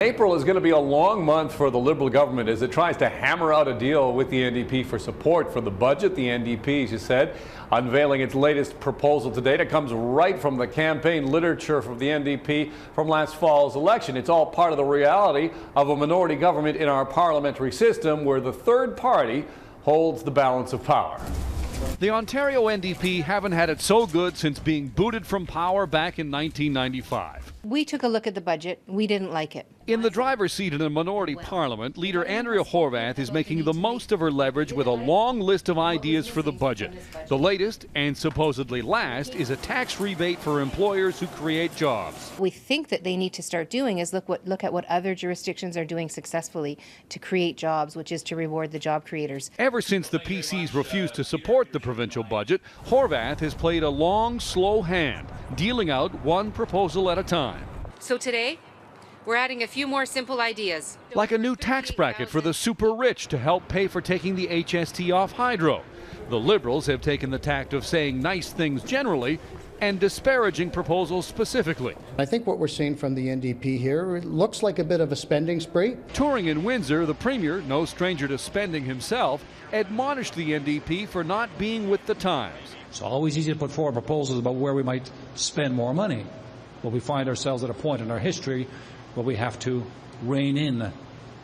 April is going to be a long month for the Liberal government as it tries to hammer out a deal with the NDP for support for the budget. The NDP, as you said, unveiling its latest proposal today. It comes right from the campaign literature from the NDP from last fall's election. It's all part of the reality of a minority government in our parliamentary system where the third party holds the balance of power. The Ontario NDP haven't had it so good since being booted from power back in 1995. We took a look at the budget. We didn't like it. In the driver's seat in a minority parliament, leader Andrea Horwath is making the most of her leverage with a long list of ideas for the budget. The latest, and supposedly last, is a tax rebate for employers who create jobs. We think that they need to start doing is look at what other jurisdictions are doing successfully to create jobs, which is to reward the job creators. Ever since the PCs refused to support the provincial budget, Horwath has played a long, slow hand, dealing out one proposal at a time. So today, we're adding a few more simple ideas. Like a new tax bracket for the super rich to help pay for taking the HST off hydro. The Liberals have taken the tact of saying nice things generally and disparaging proposals specifically. I think what we're seeing from the NDP here, it looks like a bit of a spending spree. Touring in Windsor, the Premier, no stranger to spending himself, admonished the NDP for not being with the times. It's always easy to put forward proposals about where we might spend more money. But we find ourselves at a point in our history where we have to rein in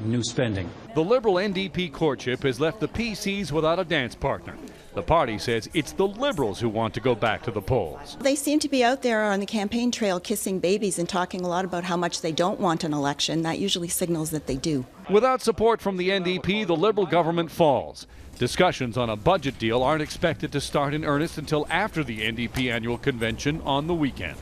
new spending. The Liberal NDP courtship has left the PCs without a dance partner. The party says it's the Liberals who want to go back to the polls. They seem to be out there on the campaign trail kissing babies and talking a lot about how much they don't want an election. That usually signals that they do. Without support from the NDP, the Liberal government falls. Discussions on a budget deal aren't expected to start in earnest until after the NDP annual convention on the weekend.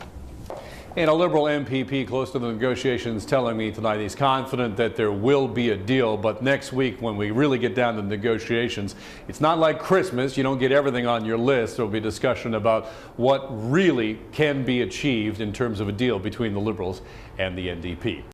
And a Liberal MPP close to the negotiations telling me tonight he's confident that there will be a deal, but next week when we really get down to negotiations, it's not like Christmas. You don't get everything on your list. There will be discussion about what really can be achieved in terms of a deal between the Liberals and the NDP.